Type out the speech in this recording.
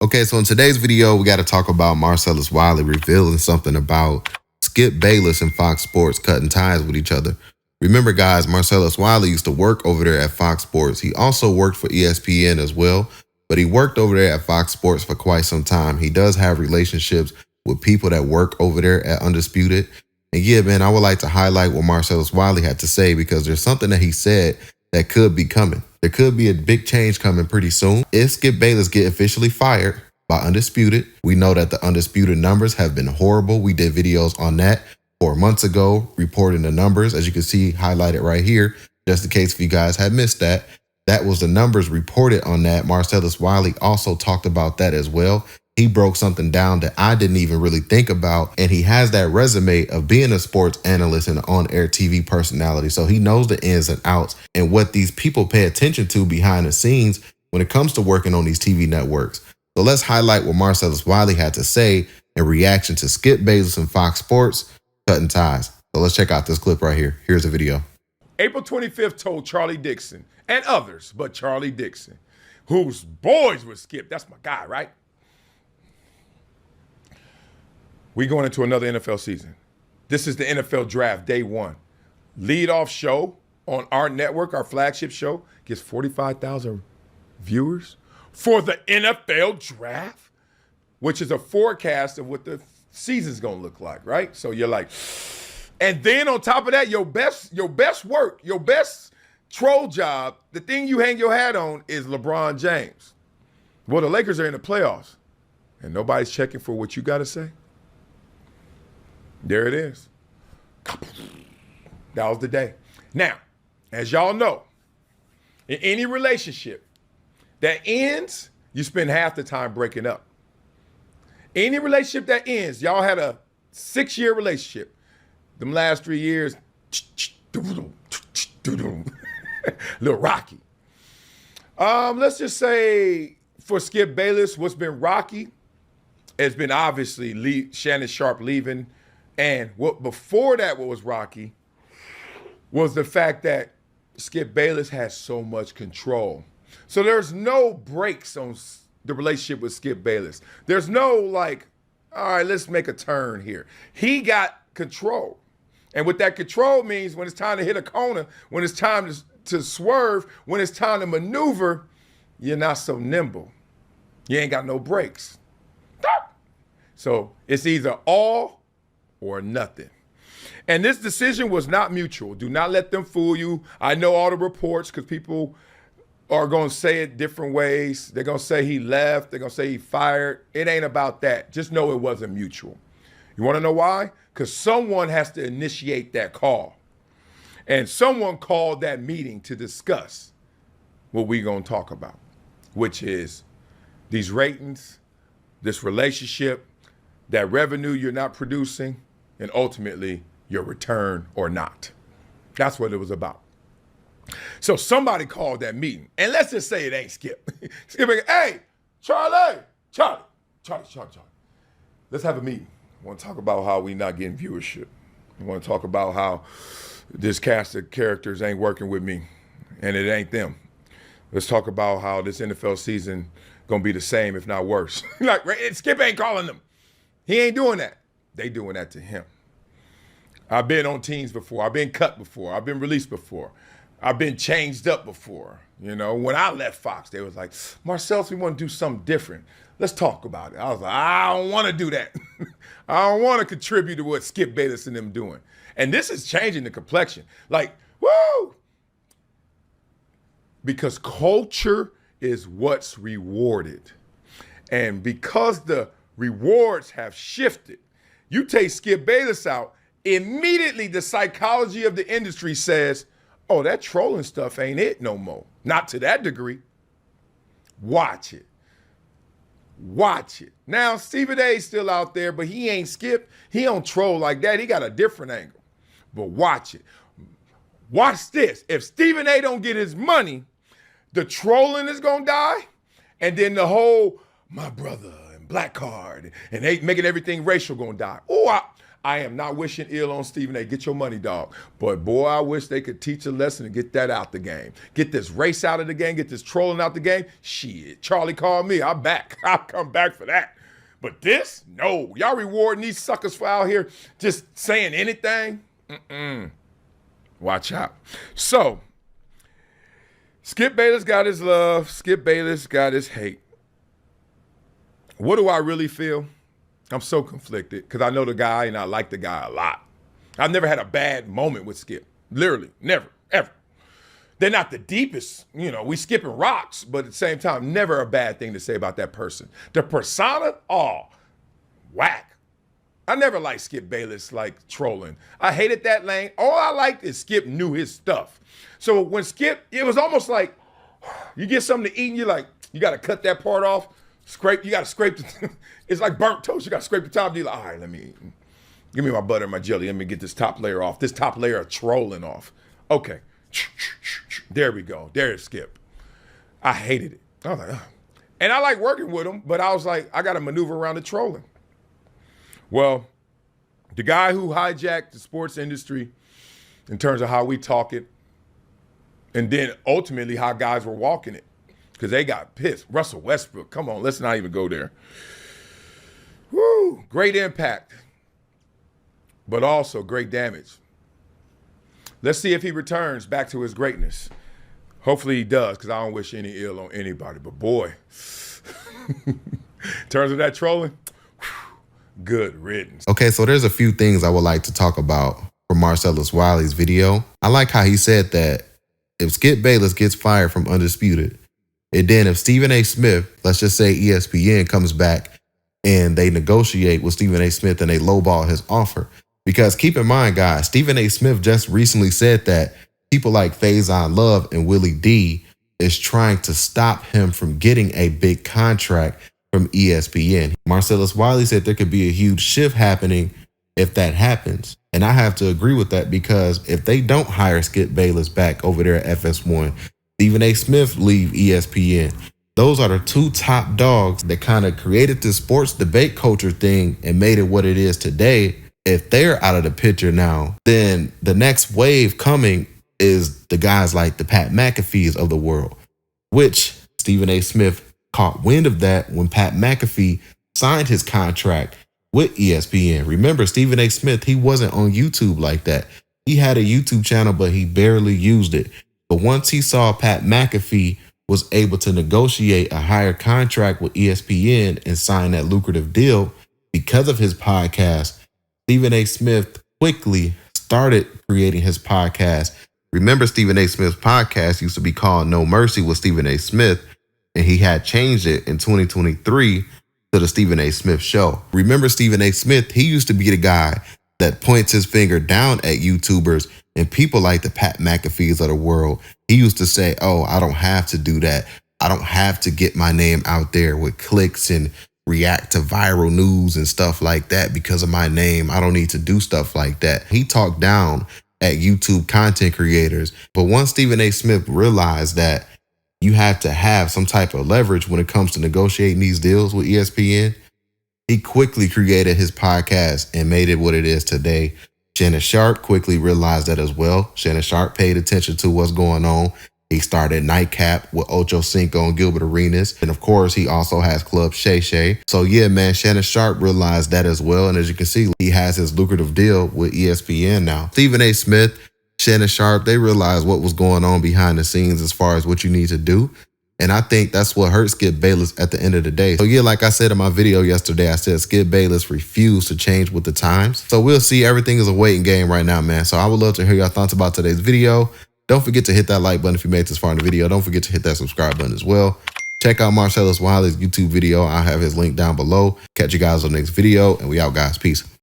Okay, so in today's video, we got to talk about Marcellus Wiley revealing something about Skip Bayless and Fox Sports cutting ties with each other. Remember, guys, Marcellus Wiley used to work over there at Fox Sports. He also worked for ESPN as well, but he worked over there at Fox Sports for quite some time. He does have relationships with people that work over there at Undisputed. And yeah, man, I would like to highlight what Marcellus Wiley had to say because there's something that he said that could be coming. There could be a big change coming pretty soon. If Skip Bayless get officially fired by Undisputed, we know that the Undisputed numbers have been horrible. We did videos on that 4 months ago, reporting the numbers, as you can see highlighted right here, just in case if you guys had missed that. That was the numbers reported on that. Marcellus Wiley also talked about that as well. He broke something down that I didn't even really think about. And he has that resume of being a sports analyst and an on-air TV personality. So he knows the ins and outs and what these people pay attention to behind the scenes when it comes to working on these TV networks. So let's highlight what Marcellus Wiley had to say in reaction to Skip Bayless and Fox Sports cutting ties. So let's check out this clip right here. Here's the video. April 25th told Charlie Dixon and others, but Charlie Dixon, whose boys were Skip. That's my guy, right? We going into another NFL season. This is the NFL draft, day one. Lead-off show on our network, our flagship show, gets 45,000 viewers for the NFL draft, which is a forecast of what the season's gonna look like, right? So you're like, and then on top of that, your best work, your best troll job, the thing you hang your hat on is LeBron James. Well, the Lakers are in the playoffs, and nobody's checking for what you gotta say. There it is. That was the day. Now, as y'all know, in any relationship that ends, you spend half the time breaking up. Any relationship that ends, y'all had a 6-year relationship. Them last 3 years, little rocky. Let's just say for Skip Bayless, what's been rocky has been obviously Shannon Sharpe leaving. And what before that, what was rocky was the fact that Skip Bayless has so much control. So there's no breaks on the relationship with Skip Bayless. There's no like, all right, let's make a turn here. He got control. And what that control means, when it's time to hit a corner, when it's time to swerve, when it's time to maneuver, you're not so nimble. You ain't got no brakes. So it's either all or nothing. And this decision was not mutual. Do not let them fool you. I know all the reports because people are going to say it different ways. They're going to say he left. They're going to say he fired. It ain't about that. Just know it wasn't mutual. You want to know why? Because someone has to initiate that call. And someone called that meeting to discuss what we're going to talk about, which is these ratings, this relationship, that revenue you're not producing, and ultimately your return or not. That's what it was about. So somebody called that meeting, and let's just say it ain't Skip. Skip, hey, Charlie. Let's have a meeting. I want to talk about how we not getting viewership. I want to talk about how this cast of characters ain't working with me, and it ain't them. Let's talk about how this NFL season gonna be the same, if not worse. Like Skip ain't calling them. He ain't doing that. They doing that to him. I've been on teams before. I've been cut before. I've been released before. I've been changed up before. You know, when I left Fox, they was like, Marcellus, we want to do something different. Let's talk about it. I was like, I don't want to do that. I don't want to contribute to what Skip Bayless and them doing. And this is changing the complexion. Like, woo! Because culture is what's rewarded. And because the rewards have shifted, you take Skip Bayless out, immediately the psychology of the industry says, oh, that trolling stuff ain't it no more. Not to that degree. Watch it. Watch it. Now, Stephen A's still out there, but he ain't Skip. He don't troll like that. He got a different angle. But watch it. Watch this. If Stephen A don't get his money, the trolling is going to die. And then the whole, my brother and black card, and they making everything racial going to die. Oh, I am not wishing ill on Stephen A. Get your money, dog. But boy, I wish they could teach a lesson and get that out the game. Get this race out of the game, get this trolling out the game. Shit, Charlie called me. I'm back. I'll come back for that. But this, no. Y'all rewarding these suckers for out here just saying anything? Watch out. So, Skip Bayless got his love. Skip Bayless got his hate. What do I really feel? I'm so conflicted because I know the guy and I like the guy a lot. I've never had a bad moment with Skip. Literally, never, ever. They're not the deepest, we skipping rocks, but at the same time, never a bad thing to say about that person. The persona, whack. I never liked Skip Bayless like trolling. I hated that lane. All I liked is Skip knew his stuff. So when Skip, it was almost like you get something to eat and you're like, you got to cut that part off. You got to scrape the, it's like burnt toast. You got to scrape the top. You're like, all right, give me my butter and my jelly. Let me get this top layer off. This top layer of trolling off. Okay. There we go. There's Skip. I hated it. I was like, ugh. And I like working with him, but I was like, I got to maneuver around the trolling. Well, the guy who hijacked the sports industry in terms of how we talk it, and then ultimately how guys were walking it, because they got pissed. Russell Westbrook, come on, let's not even go there. Woo, great impact, but also great damage. Let's see if he returns back to his greatness. Hopefully he does, because I don't wish any ill on anybody. But boy, in terms of that trolling, good riddance. Okay, so there's a few things I would like to talk about from Marcellus Wiley's video. I like how he said that if Skip Bayless gets fired from Undisputed, and then if Stephen A. Smith, let's just say ESPN comes back and they negotiate with Stephen A. Smith and they lowball his offer. Because keep in mind, guys, Stephen A. Smith just recently said that people like Faison Love and Willie D is trying to stop him from getting a big contract from ESPN. Marcellus Wiley said there could be a huge shift happening if that happens. And I have to agree with that, because if they don't hire Skip Bayless back over there at FS1, Stephen A. Smith leave ESPN. Those are the two top dogs that kind of created this sports debate culture thing and made it what it is today. If they're out of the picture now, then the next wave coming is the guys like the Pat McAfees of the world, which Stephen A. Smith caught wind of that when Pat McAfee signed his contract with ESPN. Remember, Stephen A. Smith, he wasn't on YouTube like that. He had a YouTube channel, but he barely used it. But once he saw Pat McAfee was able to negotiate a higher contract with ESPN and sign that lucrative deal because of his podcast, Stephen A. Smith quickly started creating his podcast. Remember, Stephen A. Smith's podcast used to be called No Mercy with Stephen A. Smith, and he had changed it in 2023 to the Stephen A. Smith Show. Remember, Stephen A. Smith, he used to be the guy that points his finger down at YouTubers and people like the Pat McAfees of the world. He used to say, I don't have to do that. I don't have to get my name out there with clicks and react to viral news and stuff like that because of my name. I don't need to do stuff like that. He talked down at YouTube content creators. But once Stephen A. Smith realized that you have to have some type of leverage when it comes to negotiating these deals with ESPN, he quickly created his podcast and made it what it is today. Shannon Sharp quickly realized that as well. Shannon Sharp paid attention to what's going on. He started Nightcap with Ocho Cinco and Gilbert Arenas. And of course, he also has Club Shay Shay. So yeah, man, Shannon Sharp realized that as well. And as you can see, he has his lucrative deal with ESPN now. Stephen A. Smith, Shannon Sharp, they realized what was going on behind the scenes as far as what you need to do. And I think that's what hurt Skip Bayless at the end of the day. So yeah, like I said in my video yesterday, I said Skip Bayless refused to change with the times. So we'll see. Everything is a waiting game right now, man. So I would love to hear your thoughts about today's video. Don't forget to hit that like button if you made it this far in the video. Don't forget to hit that subscribe button as well. Check out Marcellus Wiley's YouTube video. I'll have his link down below. Catch you guys on the next video, and we out, guys. Peace.